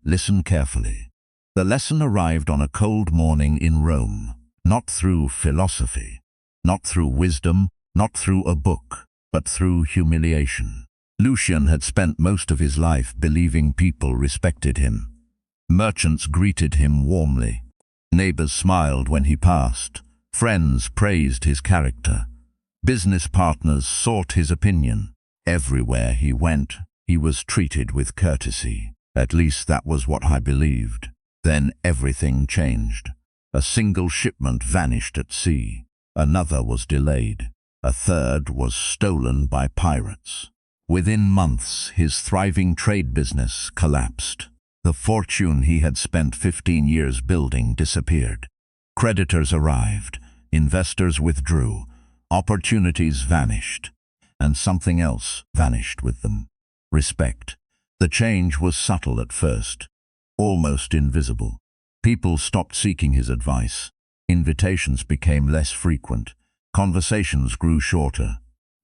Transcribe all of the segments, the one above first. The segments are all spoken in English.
Listen carefully. The lesson arrived on a cold morning in Rome, not through philosophy, not through wisdom, not through a book, but through humiliation. Lucian had spent most of his life believing people respected him. Merchants greeted him warmly. Neighbors smiled when he passed. Friends praised his character. Business partners sought his opinion. Everywhere he went, he was treated with courtesy. At least that was what I believed. Then everything changed. A single shipment vanished at sea. Another was delayed. A third was stolen by pirates. Within months, his thriving trade business collapsed. The fortune he had spent 15 years building disappeared. Creditors arrived, investors withdrew, opportunities vanished, and something else vanished with them. Respect. The change was subtle at first, almost invisible. People stopped seeking his advice. Invitations became less frequent. Conversations grew shorter.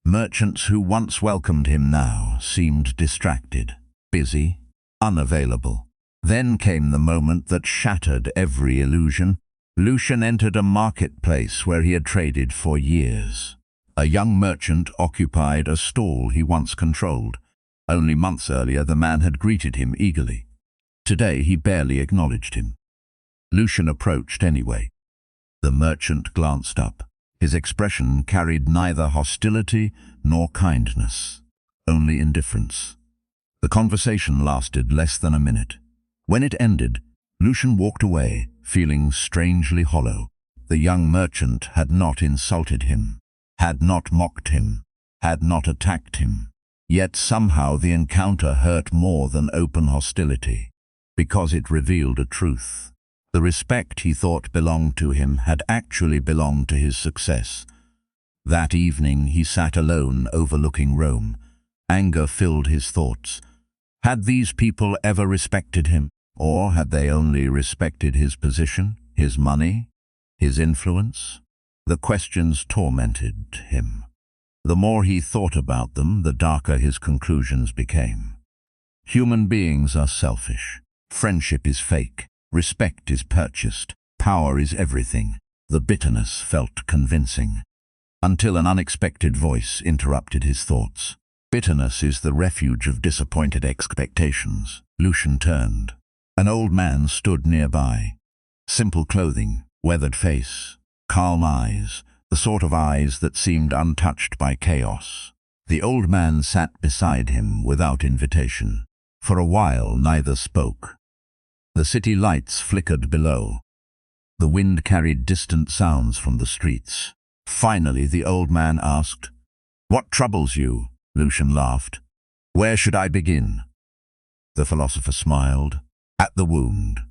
Merchants who once welcomed him now seemed distracted, busy, unavailable. Then came the moment that shattered every illusion. Lucian entered a marketplace where he had traded for years. A young merchant occupied a stall he once controlled. Only months earlier, the man had greeted him eagerly. Today, he barely acknowledged him. Lucian approached anyway. The merchant glanced up. His expression carried neither hostility nor kindness, only indifference. The conversation lasted less than a minute. When it ended, Lucian walked away, feeling strangely hollow. The young merchant had not insulted him, had not mocked him, had not attacked him. Yet somehow the encounter hurt more than open hostility, because it revealed a truth. The respect he thought belonged to him had actually belonged to his success. That evening he sat alone overlooking Rome. Anger filled his thoughts. Had these people ever respected him? Or had they only respected his position, his money, his influence? The questions tormented him. The more he thought about them, the darker his conclusions became. Human beings are selfish. Friendship is fake. Respect is purchased. Power is everything. The bitterness felt convincing. Until an unexpected voice interrupted his thoughts. Bitterness is the refuge of disappointed expectations. Lucian turned. An old man stood nearby. Simple clothing, weathered face, calm eyes, the sort of eyes that seemed untouched by chaos. The old man sat beside him without invitation. For a while neither spoke. The city lights flickered below. The wind carried distant sounds from the streets. Finally the old man asked, "What troubles you?" Lucian laughed. "Where should I begin?" The philosopher smiled. "At the wound."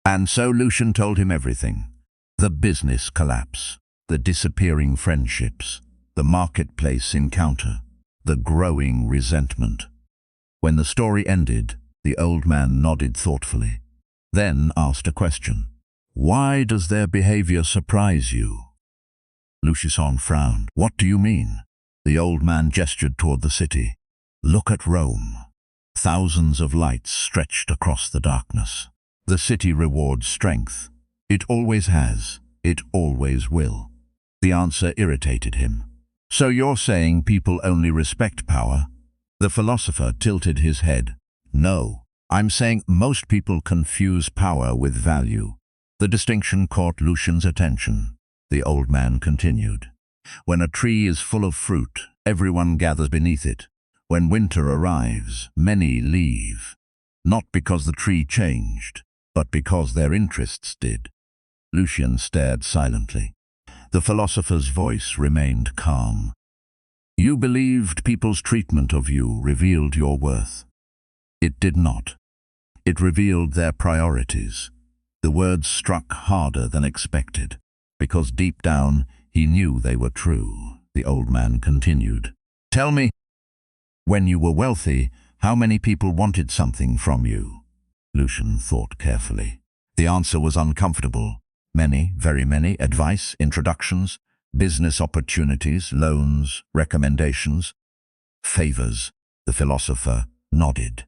And so Lucian told him everything. The business collapse, the disappearing friendships, the marketplace encounter, the growing resentment. When the story ended, the old man nodded thoughtfully, then asked a question. "Why does their behavior surprise you?" Lucian frowned. "What do you mean?" The old man gestured toward the city. "Look at Rome. Thousands of lights stretched across the darkness. The city rewards strength. It always has. It always will." The answer irritated him. "So you're saying people only respect power?" The philosopher tilted his head. "No. I'm saying most people confuse power with value." The distinction caught Lucian's attention. The old man continued. "When a tree is full of fruit, everyone gathers beneath it. When winter arrives, many leave. Not because the tree changed, but because their interests did." Lucian stared silently. The philosopher's voice remained calm. "You believed people's treatment of you revealed your worth. It did not. It revealed their priorities." The words struck harder than expected, because deep down he knew they were true. The old man continued. "Tell me, when you were wealthy, how many people wanted something from you?" Lucian thought carefully. The answer was uncomfortable. Many, very many. Advice, introductions, business opportunities, loans, recommendations, favors. The philosopher nodded.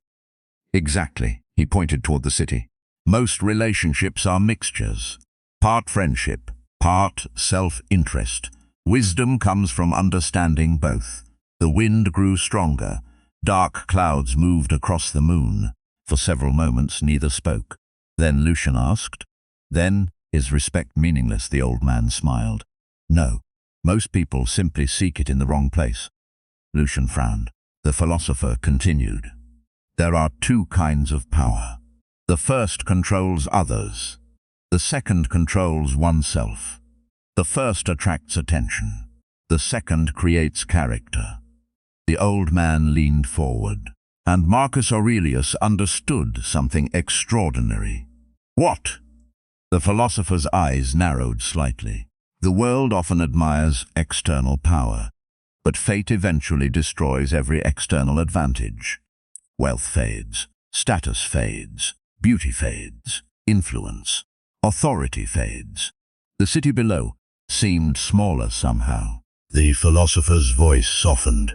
"Exactly," He pointed toward the city. Most relationships are mixtures. Part friendship, part self-interest. Wisdom comes from understanding both. The wind grew stronger. Dark clouds moved across the moon. For several moments neither spoke. Then Lucian asked, "Then, is respect meaningless?" The old man smiled. "No. Most people simply seek it in the wrong place." Lucian frowned. The philosopher continued, "There are two kinds of power. The first controls others. The second controls oneself. The first attracts attention. The second creates character." The old man leaned forward, and Marcus Aurelius understood something extraordinary. "What?" The philosopher's eyes narrowed slightly. "The world often admires external power, but fate eventually destroys every external advantage. Wealth fades, status fades, beauty fades, influence, authority fades." The city below seemed smaller somehow. The philosopher's voice softened.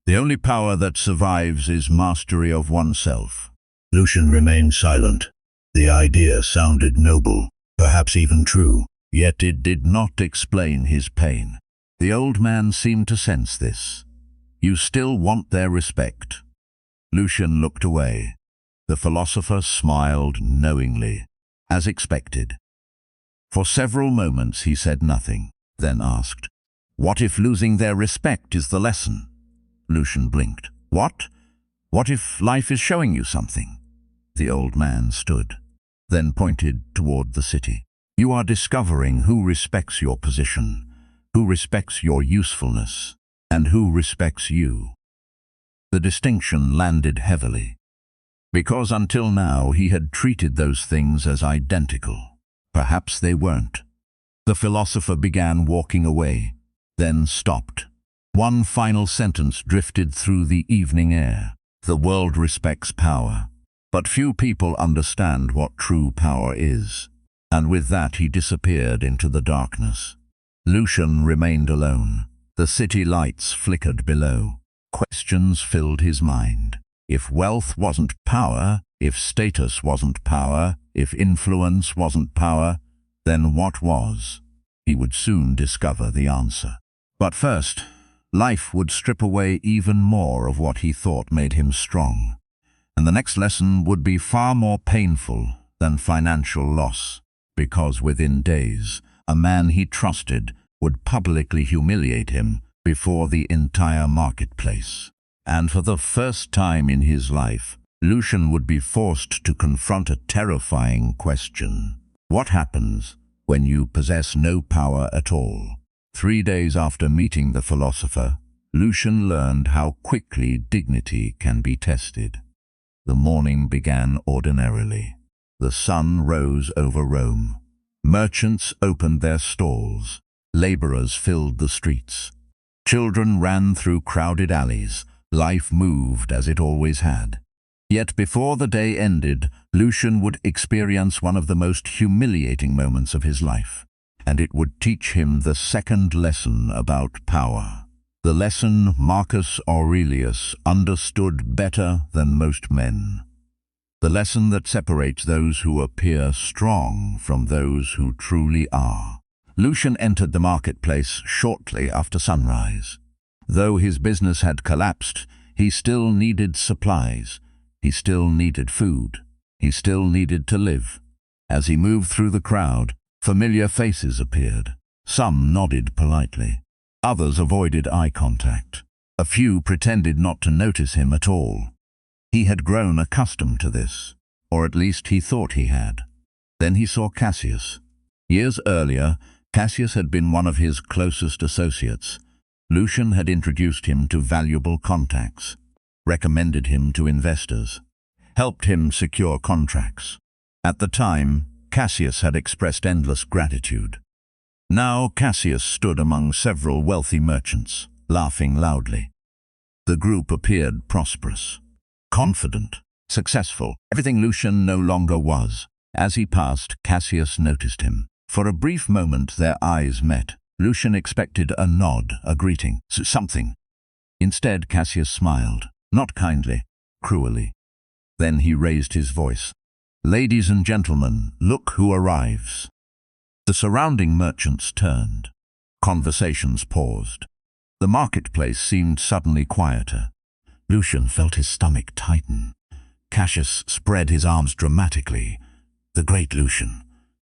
"The only power that survives is mastery of oneself." Lucian remained silent. The idea sounded noble, perhaps even true, yet it did not explain his pain. The old man seemed to sense this. "You still want their respect?" Lucian looked away. The philosopher smiled knowingly, as expected. For several moments he said nothing, then asked, "What if losing their respect is the lesson?" Lucian blinked. "What? What if life is showing you something?" The old man stood, then pointed toward the city. "You are discovering who respects your position, who respects your usefulness, and who respects you." The distinction landed heavily, because until now he had treated those things as identical. Perhaps they weren't. The philosopher began walking away, then stopped. One final sentence drifted through the evening air. "The world respects power, but few people understand what true power is." And with that he disappeared into the darkness. Lucian remained alone. The city lights flickered below. Questions filled his mind. If wealth wasn't power, if status wasn't power, if influence wasn't power, then what was? He would soon discover the answer. But first, life would strip away even more of what he thought made him strong. And the next lesson would be far more painful than financial loss, because within days, a man he trusted would publicly humiliate him before the entire marketplace. And for the first time in his life, Lucian would be forced to confront a terrifying question. What happens when you possess no power at all? 3 days after meeting the philosopher, Lucian learned how quickly dignity can be tested. The morning began ordinarily. The sun rose over Rome. Merchants opened their stalls. Laborers filled the streets. Children ran through crowded alleys. Life moved as it always had. Yet before the day ended, Lucian would experience one of the most humiliating moments of his life, and it would teach him the second lesson about power. The lesson Marcus Aurelius understood better than most men. The lesson that separates those who appear strong from those who truly are. Lucian entered the marketplace shortly after sunrise. Though his business had collapsed, he still needed supplies. He still needed food. He still needed to live. As he moved through the crowd, familiar faces appeared. Some nodded politely. Others avoided eye contact. A few pretended not to notice him at all. He had grown accustomed to this, or at least he thought he had. Then he saw Cassius. Years earlier, Cassius had been one of his closest associates. Lucian had introduced him to valuable contacts, recommended him to investors, helped him secure contracts. At the time, Cassius had expressed endless gratitude. Now Cassius stood among several wealthy merchants, laughing loudly. The group appeared prosperous, confident, successful, everything Lucian no longer was. As he passed, Cassius noticed him. For a brief moment their eyes met. Lucian expected a nod, a greeting, something. Instead, Cassius smiled, not kindly, cruelly. Then he raised his voice. "Ladies and gentlemen, look who arrives." The surrounding merchants turned. Conversations paused. The marketplace seemed suddenly quieter. Lucian felt his stomach tighten. Cassius spread his arms dramatically. The great Lucian,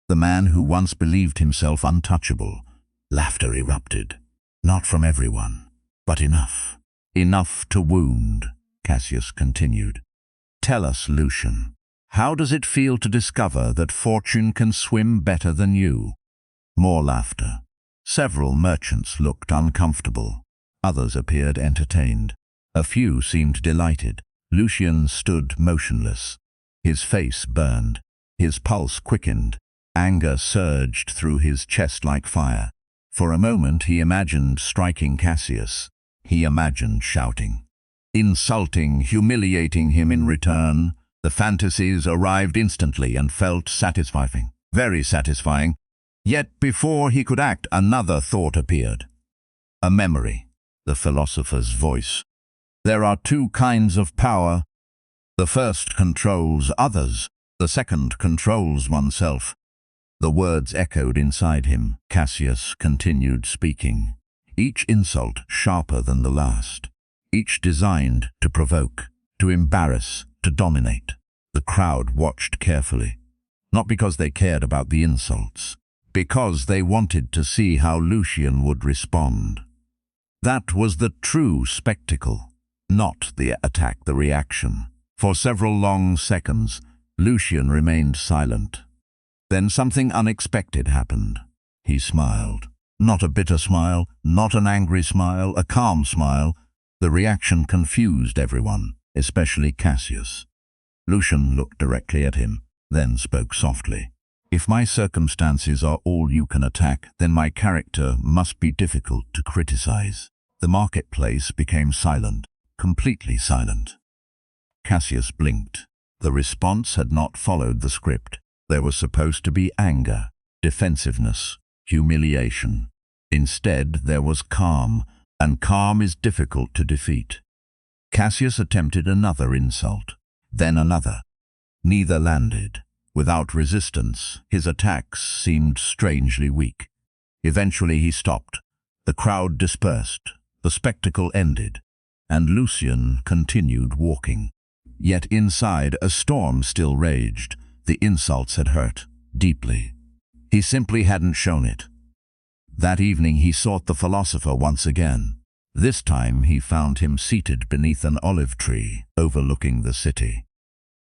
the man who once believed himself untouchable. Laughter erupted. Not from everyone, but enough. "Enough to wound," Cassius continued. "Tell us, Lucian, how does it feel to discover that fortune can swim better than you?" More laughter. Several merchants looked uncomfortable. Others appeared entertained. A few seemed delighted. Lucian stood motionless. His face burned. His pulse quickened. Anger surged through his chest like fire. For a moment he imagined striking Cassius. He imagined shouting, insulting, humiliating him in return. The fantasies arrived instantly and felt satisfying, very satisfying. Yet before he could act, another thought appeared. A memory, the philosopher's voice. There are two kinds of power. The first controls others. The second controls oneself. The words echoed inside him. Cassius continued speaking, each insult sharper than the last, each designed to provoke, to embarrass, to dominate. The crowd watched carefully, not because they cared about the insults, because they wanted to see how Lucian would respond. That was the true spectacle, not the attack, the reaction. For several long seconds, Lucian remained silent. Then something unexpected happened. He smiled. Not a bitter smile, not an angry smile, a calm smile. The reaction confused everyone, especially Cassius. Lucian looked directly at him, then spoke softly. "If my circumstances are all you can attack, then my character must be difficult to criticize." The marketplace became silent, completely silent. Cassius blinked. The response had not followed the script. There was supposed to be anger, defensiveness, humiliation. Instead, there was calm, and calm is difficult to defeat. Cassius attempted another insult, then another. Neither landed. Without resistance, his attacks seemed strangely weak. Eventually he stopped. The crowd dispersed. The spectacle ended, and Lucian continued walking. Yet inside, a storm still raged. The insults had hurt deeply. He simply hadn't shown it. That evening he sought the philosopher once again. This time he found him seated beneath an olive tree overlooking the city.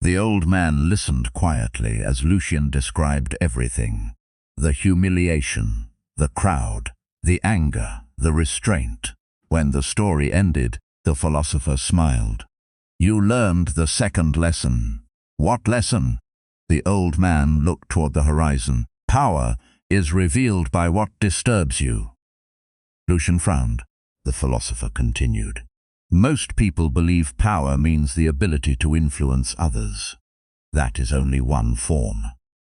The old man listened quietly as Lucian described everything. The humiliation, the crowd, the anger, the restraint. When the story ended, the philosopher smiled. "You learned the second lesson." "What lesson?" The old man looked toward the horizon. "Power is revealed by what disturbs you." Lucian frowned. The philosopher continued. "Most people believe power means the ability to influence others. That is only one form."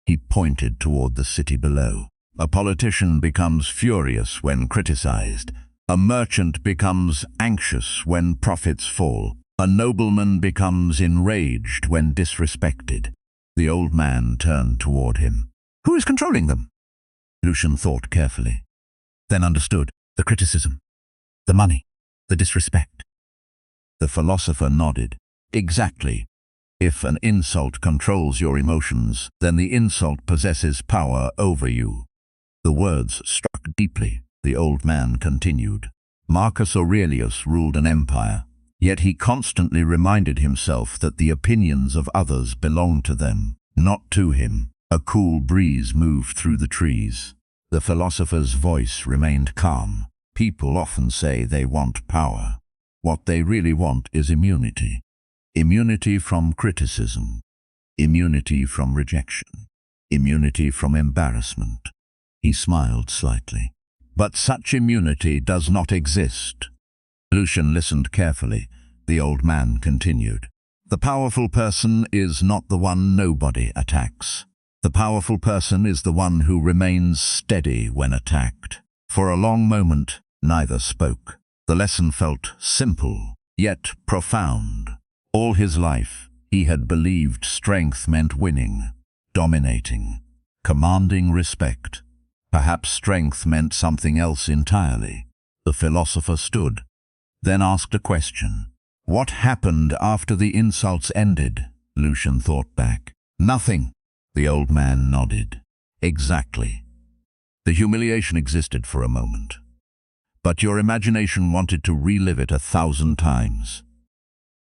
He pointed toward the city below. "A politician becomes furious when criticized. A merchant becomes anxious when profits fall. A nobleman becomes enraged when disrespected." The old man turned toward him. "Who is controlling them?" Lucian thought carefully, then understood. The criticism, the money, the disrespect. The philosopher nodded. "Exactly. If an insult controls your emotions, then the insult possesses power over you." The words struck deeply. The old man continued. "Marcus Aurelius ruled an empire. Yet he constantly reminded himself that the opinions of others belonged to them, not to him." A cool breeze moved through the trees. The philosopher's voice remained calm. "People often say they want power. What they really want is immunity. Immunity from criticism. Immunity from rejection. Immunity from embarrassment." He smiled slightly. "But such immunity does not exist." Lucian listened carefully. The old man continued. "The powerful person is not the one nobody attacks. The powerful person is the one who remains steady when attacked." For a long moment, neither spoke. The lesson felt simple, yet profound. All his life, He had believed strength meant winning, dominating, commanding respect. Perhaps strength meant something else entirely. The philosopher stood, then asked a question. What happened after the insults ended? Lucian thought back. Nothing. The old man nodded. Exactly. The humiliation existed for a moment, but your imagination wanted to relive it 1,000 times.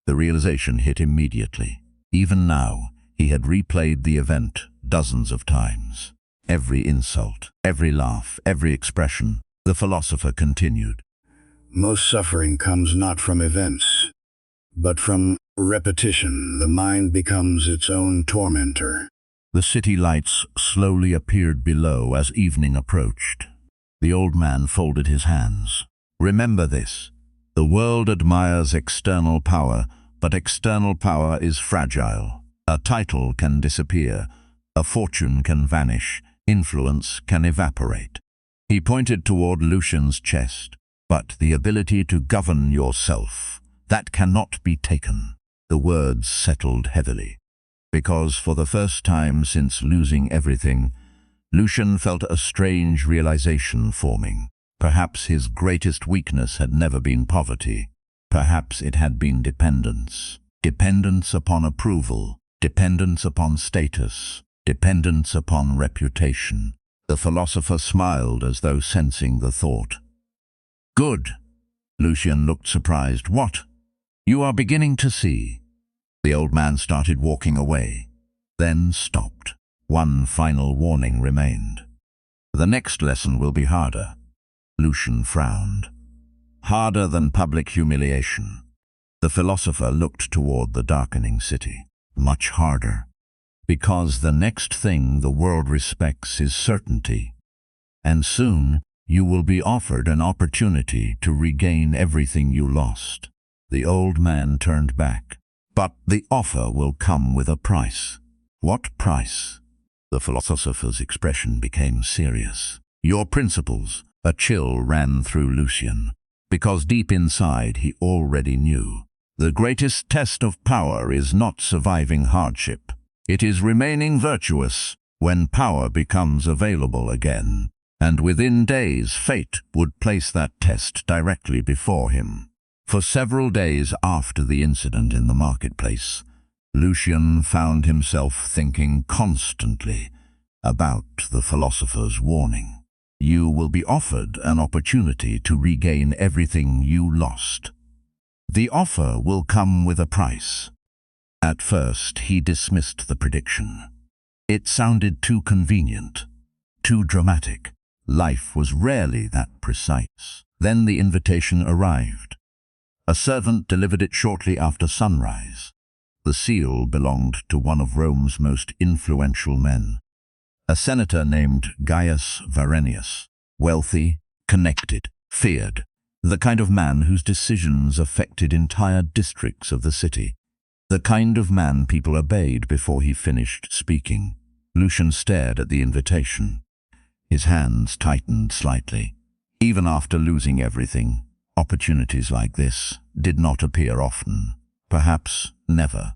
The realization hit immediately. Even now, he had replayed the event dozens of times. Every insult, every laugh, every expression. The philosopher continued. Most suffering comes not from events, but from repetition. The mind becomes its own tormentor. The city lights slowly appeared below as evening approached. The old man folded his hands. Remember this. The world admires external power, but external power is fragile. A title can disappear. A fortune can vanish. Influence can evaporate. He pointed toward Lucian's chest. But the ability to govern yourself, that cannot be taken. The words settled heavily, because for the first time since losing everything, Lucian felt a strange realization forming. Perhaps his greatest weakness had never been poverty. Perhaps it had been dependence. Dependence upon approval, dependence upon status, dependence upon reputation. The philosopher smiled as though sensing the thought. Good. Lucian looked surprised. What? You are beginning to see. The old man started walking away, then stopped. One final warning remained. The next lesson will be harder. Lucian frowned. Harder than public humiliation. The philosopher looked toward the darkening city. Much harder. Because the next thing the world respects is certainty. And soon, you will be offered an opportunity to regain everything you lost. The old man turned back. But the offer will come with a price. What price? The philosopher's expression became serious. Your principles. A chill ran through Lucian, because deep inside he already knew. The greatest test of power is not surviving hardship. It is remaining virtuous when power becomes available again. And within days, fate would place that test directly before him. For several days after the incident in the marketplace, Lucian found himself thinking constantly about the philosopher's warning. You will be offered an opportunity to regain everything you lost. The offer will come with a price. At first, he dismissed the prediction. It sounded too convenient, too dramatic. Life was rarely that precise. Then the invitation arrived. A servant delivered it shortly after sunrise. The seal belonged to one of Rome's most influential men, a senator named Gaius Varenius. Wealthy, connected, feared. The kind of man whose decisions affected entire districts of the city. The kind of man people obeyed before he finished speaking. Lucian stared at the invitation. His hands tightened slightly. Even after losing everything, opportunities like this did not appear often. Perhaps never.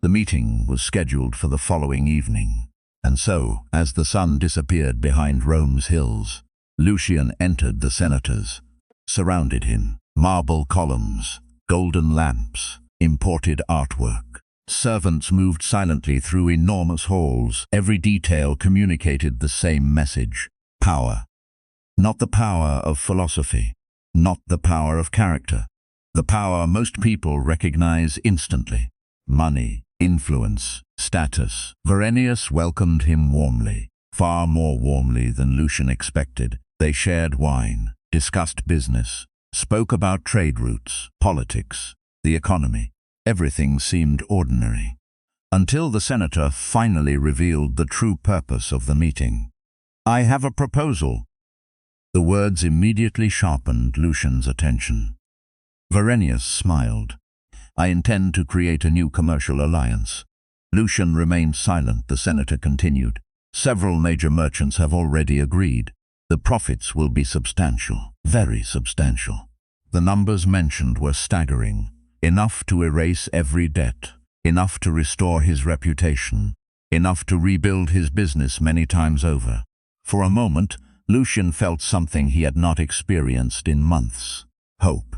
The meeting was scheduled for the following evening. And so, as the sun disappeared behind Rome's hills, Lucian entered the senators. Surrounded him, marble columns, golden lamps, imported artwork. Servants moved silently through enormous halls. Every detail communicated the same message. Power. Not the power of philosophy. Not the power of character. The power most people recognize instantly. Money, influence, status. Varenius welcomed him warmly, far more warmly than Lucian expected. They shared wine, discussed business, spoke about trade routes, politics, the economy. Everything seemed ordinary, until the senator finally revealed the true purpose of the meeting. I have a proposal. The words immediately sharpened Lucian's attention. Varenius smiled. I intend to create a new commercial alliance. Lucian remained silent. The senator continued. Several major merchants have already agreed. The profits will be substantial, very substantial. The numbers mentioned were staggering, enough to erase every debt, enough to restore his reputation, enough to rebuild his business many times over. For a moment, Lucian felt something he had not experienced in months. Hope.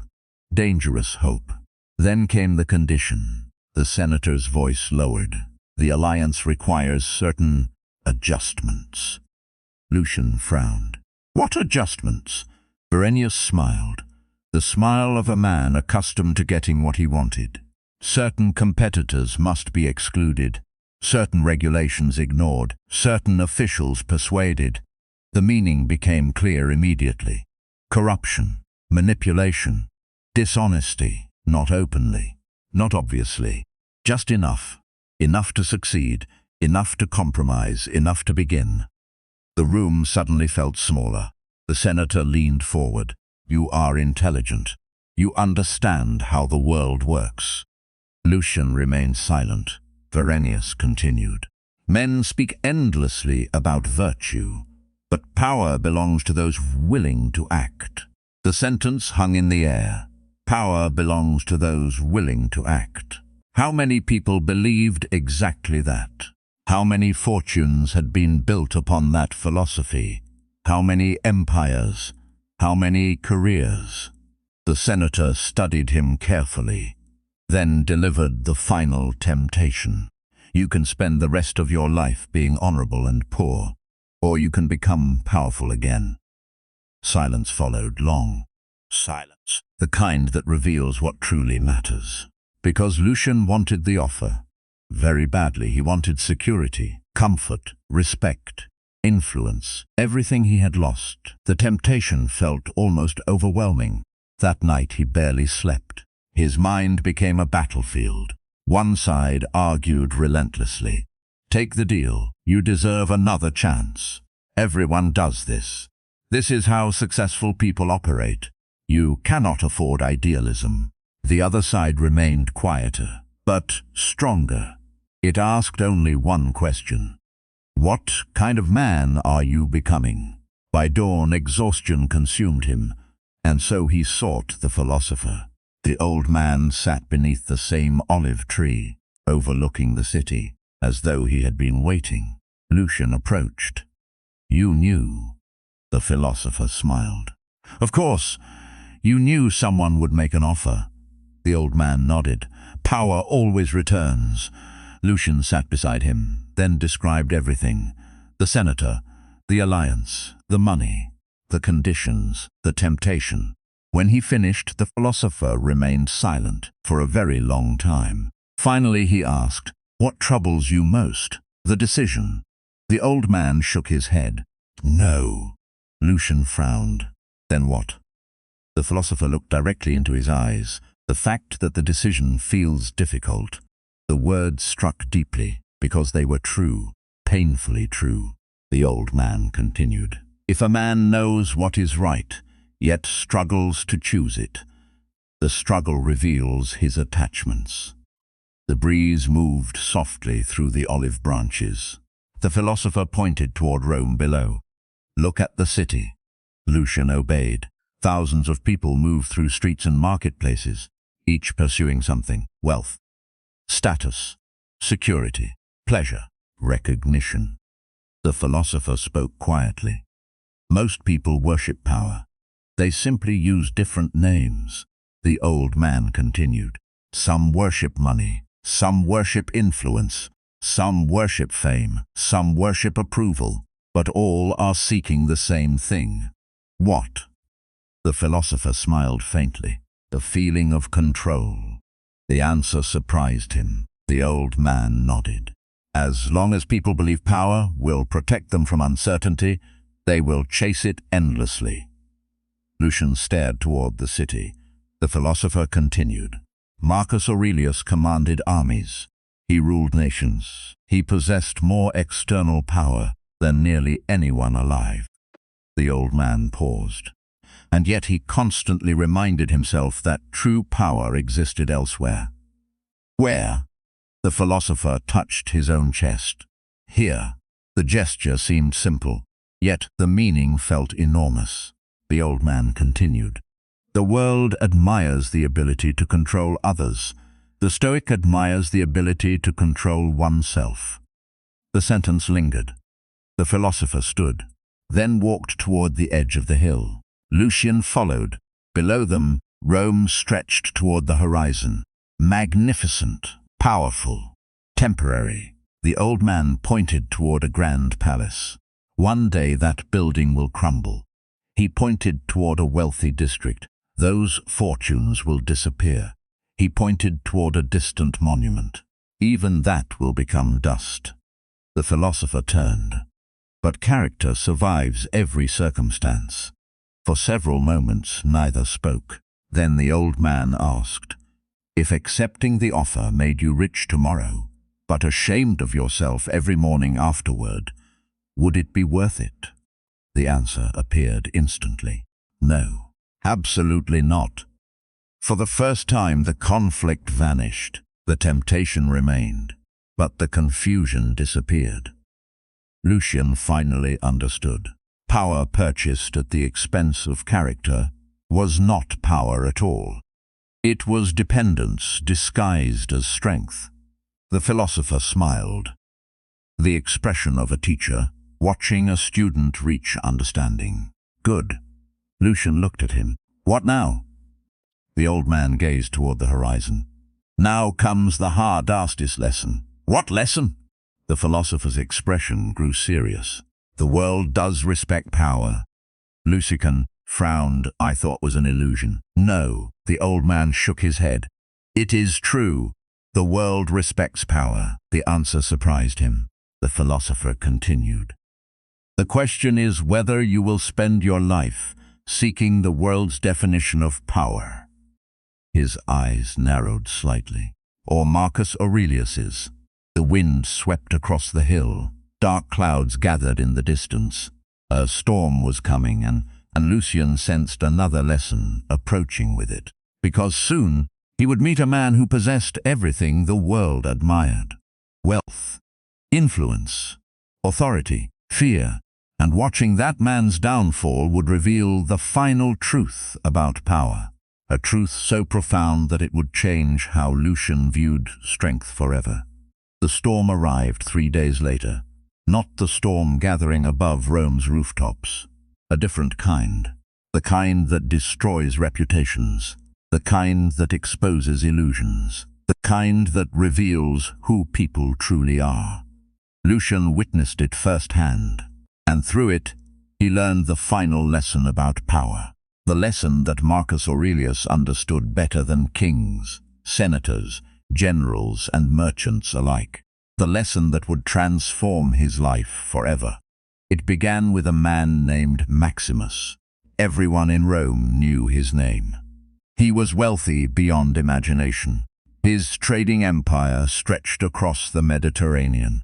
Dangerous hope. Then came the condition. The senator's voice lowered. The alliance requires certain adjustments. Lucian frowned. What adjustments? Verenius smiled. The smile of a man accustomed to getting what he wanted. Certain competitors must be excluded, certain regulations ignored, certain officials persuaded. The meaning became clear immediately. Corruption, manipulation, dishonesty, not openly, not obviously, just enough. Enough to succeed, enough to compromise, enough to begin. The room suddenly felt smaller. The senator leaned forward. You are intelligent. You understand how the world works. Lucian remained silent. Verenius continued. Men speak endlessly about virtue, but power belongs to those willing to act. The sentence hung in the air. Power belongs to those willing to act. How many people believed exactly that? How many fortunes had been built upon that philosophy? How many empires? How many careers? The senator studied him carefully, then delivered the final temptation. You can spend the rest of your life being honorable and poor, or you can become powerful again. Silence followed, long silence, the kind that reveals what truly matters. Because Lucian wanted the offer. Very badly, he wanted security, comfort, respect, influence, everything he had lost. The temptation felt almost overwhelming. That night he barely slept. His mind became a battlefield. One side argued relentlessly. Take the deal. You deserve another chance. Everyone does this. This is how successful people operate. You cannot afford idealism. The other side remained quieter, but stronger. It asked only one question. What kind of man are you becoming? By dawn, exhaustion consumed him, and so he sought the philosopher. The old man sat beneath the same olive tree, overlooking the city, as though he had been waiting. Lucian approached. You knew. The philosopher smiled. Of course, you knew someone would make an offer. The old man nodded. Power always returns. Lucian sat beside him, then described everything. The senator, the alliance, the money, the conditions, the temptation. When he finished, the philosopher remained silent for a very long time. Finally he asked, What troubles you most? The decision. The old man shook his head. No. Lucian frowned. Then what? The philosopher looked directly into his eyes. The fact that the decision feels difficult. The words struck deeply because they were true, painfully true. The old man continued. If a man knows what is right, yet struggles to choose it, the struggle reveals his attachments. The breeze moved softly through the olive branches. The philosopher pointed toward Rome below. Look at the city. Lucian obeyed. Thousands of people moved through streets and marketplaces, each pursuing something: wealth, status, security, pleasure, recognition. The philosopher spoke quietly. Most people worship power. They simply use different names. The old man continued. Some worship money, some worship influence, some worship fame, some worship approval, but all are seeking the same thing. What? The philosopher smiled faintly. The feeling of control. The answer surprised him. The old man nodded. As long as people believe power will protect them from uncertainty, they will chase it endlessly. Lucian stared toward the city. The philosopher continued. Marcus Aurelius commanded armies. He ruled nations. He possessed more external power than nearly anyone alive. The old man paused. And yet he constantly reminded himself that true power existed elsewhere. Where? The philosopher touched his own chest. Here. The gesture seemed simple, yet the meaning felt enormous. The old man continued. The world admires the ability to control others, The Stoic admires the ability to control oneself. The sentence lingered. The philosopher stood, then walked toward the edge of the hill. Lucian followed. Below them, Rome stretched toward the horizon. Magnificent, powerful, temporary. The old man pointed toward a grand palace. One day that building will crumble. He pointed toward a wealthy district. Those fortunes will disappear. He pointed toward a distant monument. Even that will become dust. The philosopher turned. But character survives every circumstance. For several moments neither spoke. Then the old man asked, "If accepting the offer made you rich tomorrow, but ashamed of yourself every morning afterward, would it be worth it?" The answer appeared instantly. No, absolutely not. For the first time the conflict vanished. The temptation remained, but the confusion disappeared. Lucian finally understood. Power purchased at the expense of character was not power at all. It was dependence disguised as strength. The philosopher smiled, the expression of a teacher watching a student reach understanding. "Good." Lucian looked at him. "What now?" The old man gazed toward the horizon. "Now comes the hardest lesson." "What lesson?" The philosopher's expression grew serious. "The world does respect power." Lucian frowned. "I thought was an illusion." "No," the old man shook his head. "It is true. The world respects power." The answer surprised him. The philosopher continued. "The question is whether you will spend your life seeking the world's definition of power." His eyes narrowed slightly. "Or Marcus Aurelius's." The wind swept across the hill. Dark clouds gathered in the distance. A storm was coming, and Lucian sensed another lesson approaching with it. Because soon he would meet a man who possessed everything the world admired. Wealth, influence, authority, fear, and watching that man's downfall would reveal the final truth about power. A truth so profound that it would change how Lucian viewed strength forever. The storm arrived 3 days later. Not the storm gathering above Rome's rooftops. A different kind. The kind that destroys reputations. The kind that exposes illusions. The kind that reveals who people truly are. Lucian witnessed it firsthand, and through it, he learned the final lesson about power. The lesson that Marcus Aurelius understood better than kings, senators, generals, and merchants alike. The lesson that would transform his life forever. It began with a man named Maximus. Everyone in Rome knew his name. He was wealthy beyond imagination. His trading empire stretched across the Mediterranean.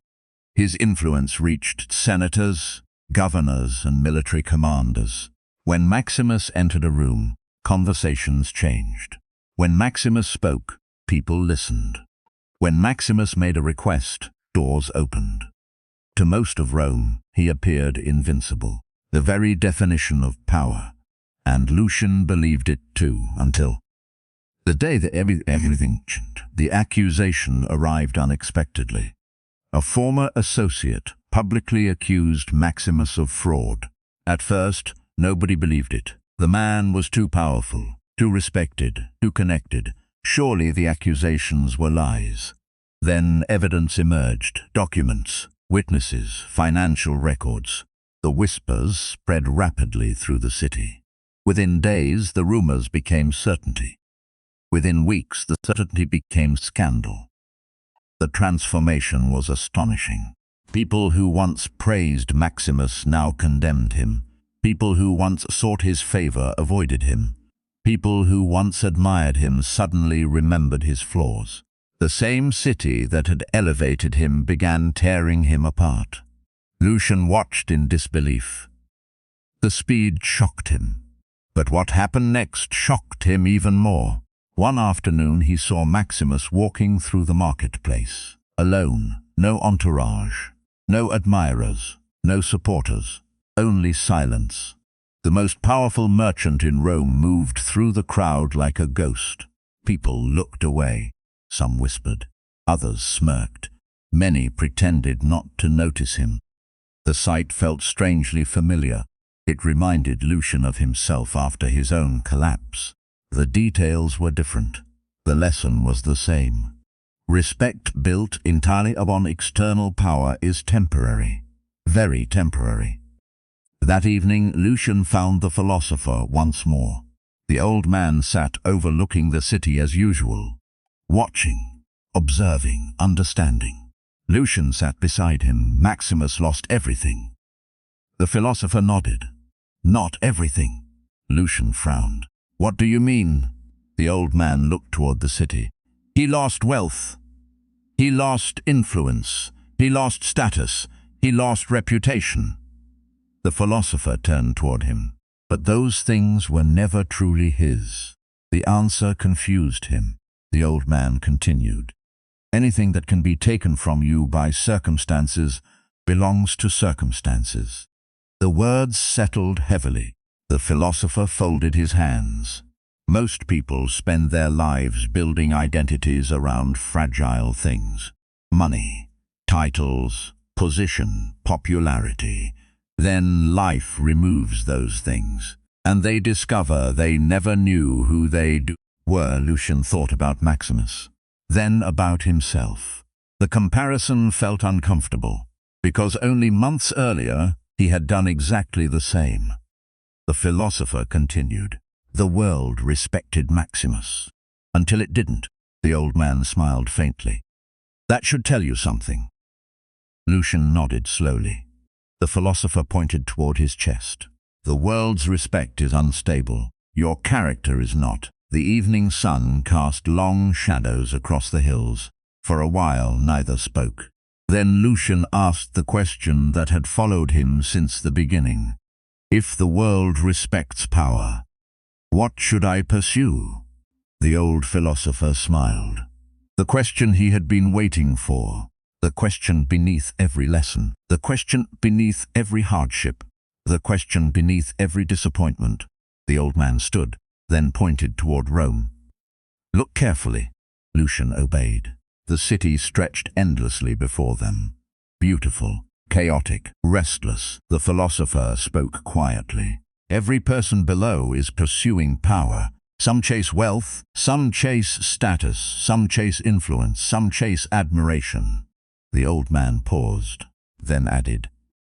His influence reached senators, governors, and military commanders. When Maximus entered a room, conversations changed. When Maximus spoke, people listened. When Maximus made a request, doors opened. To most of Rome, he appeared invincible, the very definition of power. And Lucian believed it too, until the day that everything changed. The accusation arrived unexpectedly. A former associate publicly accused Maximus of fraud. At first, nobody believed it. The man was too powerful, too respected, too connected. Surely the accusations were lies. Then evidence emerged, documents, witnesses, financial records. The whispers spread rapidly through the city. Within days, the rumors became certainty. Within weeks, the certainty became scandal. The transformation was astonishing. People who once praised Maximus now condemned him. People who once sought his favor avoided him. People who once admired him suddenly remembered his flaws. The same city that had elevated him began tearing him apart. Lucian watched in disbelief. The speed shocked him. But what happened next shocked him even more. One afternoon he saw Maximus walking through the marketplace, alone, no entourage, no admirers, no supporters, only silence. The most powerful merchant in Rome moved through the crowd like a ghost. People looked away. Some whispered. Others smirked. Many pretended not to notice him. The sight felt strangely familiar. It reminded Lucian of himself after his own collapse. The details were different. The lesson was the same. Respect built entirely upon external power is temporary, very temporary. That evening, Lucian found the philosopher once more. The old man sat overlooking the city as usual, watching, observing, understanding. Lucian sat beside him. Maximus lost everything. The philosopher nodded. Not everything. Lucian frowned. What do you mean? The old man looked toward the city. He lost wealth. He lost influence. He lost status. He lost reputation. The philosopher turned toward him. But those things were never truly his. The answer confused him. The old man continued. Anything that can be taken from you by circumstances belongs to circumstances. The words settled heavily. The philosopher folded his hands. Most people spend their lives building identities around fragile things. Money, titles, position, popularity. Then life removes those things, and they discover they never knew who they were. Lucian thought about Maximus, then about himself. The comparison felt uncomfortable, because only months earlier he had done exactly the same. The philosopher continued. The world respected Maximus, until it didn't. The old man smiled faintly. That should tell you something. Lucian nodded slowly. The philosopher pointed toward his chest. The world's respect is unstable. Your character is not. The evening sun cast long shadows across the hills. For a while neither spoke. Then Lucian asked the question that had followed him since the beginning. If the world respects power, what should I pursue? The old philosopher smiled. The question he had been waiting for. The question beneath every lesson. The question beneath every hardship. The question beneath every disappointment. The old man stood, then pointed toward Rome. Look carefully. Lucian obeyed. The city stretched endlessly before them. Beautiful, chaotic, restless. The philosopher spoke quietly. Every person below is pursuing power. Some chase wealth, some chase status, some chase influence, some chase admiration. The old man paused, then added,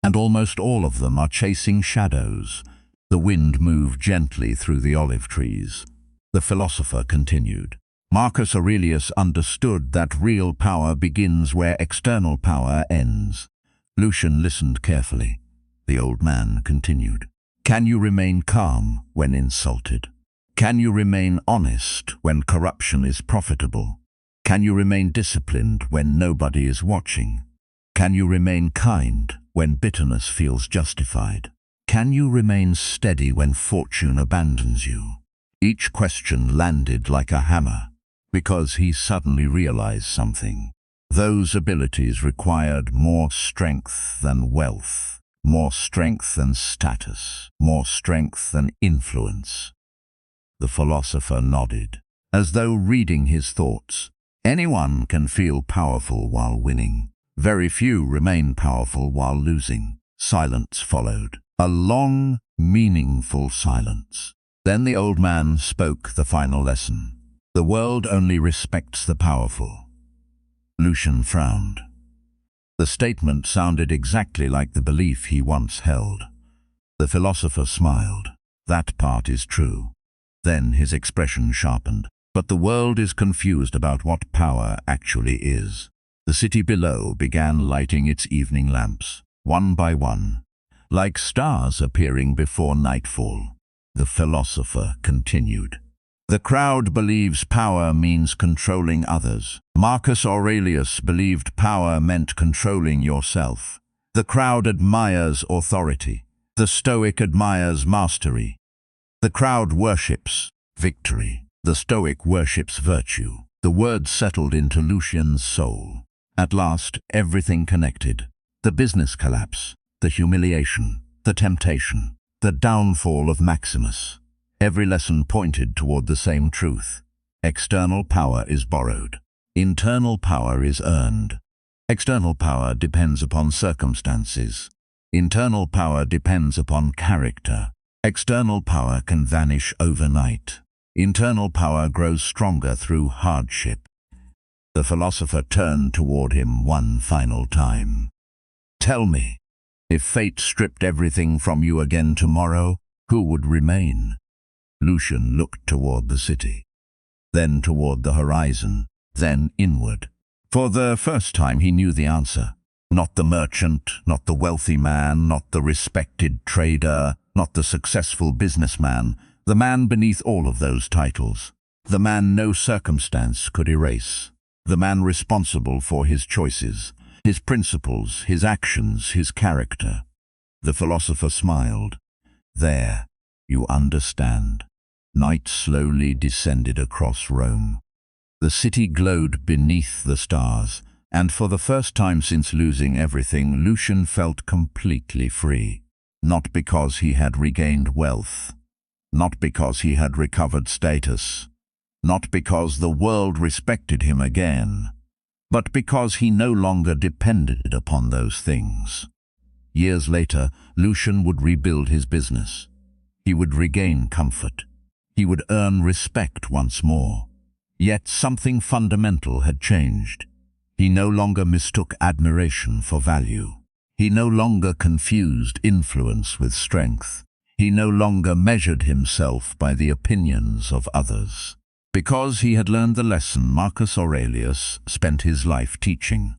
and almost all of them are chasing shadows. The wind moved gently through the olive trees. The philosopher continued. Marcus Aurelius understood that real power begins where external power ends. Lucian listened carefully. The old man continued. Can you remain calm when insulted? Can you remain honest when corruption is profitable? Can you remain disciplined when nobody is watching? Can you remain kind when bitterness feels justified? Can you remain steady when fortune abandons you? Each question landed like a hammer, because he suddenly realized something. Those abilities required more strength than wealth, more strength than status, more strength than influence. The philosopher nodded, as though reading his thoughts. Anyone can feel powerful while winning. Very few remain powerful while losing. Silence followed. A long, meaningful silence. Then the old man spoke the final lesson. The world only respects the powerful. Lucian frowned. The statement sounded exactly like the belief he once held. The philosopher smiled. That part is true. Then his expression sharpened. But the world is confused about what power actually is. The city below began lighting its evening lamps, one by one, like stars appearing before nightfall. The philosopher continued. The crowd believes power means controlling others. Marcus Aurelius believed power meant controlling yourself. The crowd admires authority. The Stoic admires mastery. The crowd worships victory. The Stoic worships virtue. The words settled into Lucian's soul. At last, everything connected. The business collapse, the humiliation, the temptation, the downfall of Maximus. Every lesson pointed toward the same truth. External power is borrowed. Internal power is earned. External power depends upon circumstances. Internal power depends upon character. External power can vanish overnight. Internal power grows stronger through hardship. The philosopher turned toward him one final time. Tell me, if fate stripped everything from you again tomorrow, who would remain? Lucian looked toward the city, then toward the horizon, then inward. For the first time he knew the answer. Not the merchant, not the wealthy man, not the respected trader, not the successful businessman, the man beneath all of those titles. The man no circumstance could erase. The man responsible for his choices, his principles, his actions, his character. The philosopher smiled. There, you understand. Night slowly descended across Rome. The city glowed beneath the stars, and for the first time since losing everything, Lucian felt completely free. Not because he had regained wealth, not because he had recovered status, not because the world respected him again, but because he no longer depended upon those things. Years later, Lucian would rebuild his business. He would regain comfort. He would earn respect once more. Yet something fundamental had changed. He no longer mistook admiration for value. He no longer confused influence with strength. He no longer measured himself by the opinions of others. Because he had learned the lesson Marcus Aurelius spent his life teaching.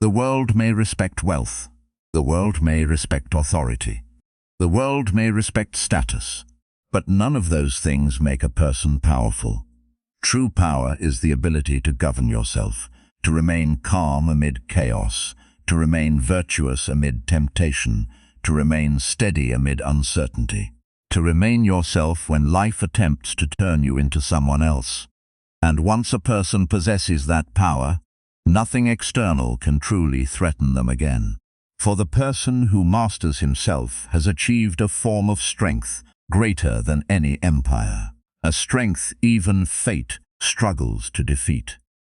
The world may respect wealth. The world may respect authority. The world may respect status. But none of those things make a person powerful. True power is the ability to govern yourself, to remain calm amid chaos, to remain virtuous amid temptation, to remain steady amid uncertainty, to remain yourself when life attempts to turn you into someone else. And once a person possesses that power, nothing external can truly threaten them again. For the person who masters himself has achieved a form of strength greater than any empire, a strength even fate struggles to defeat.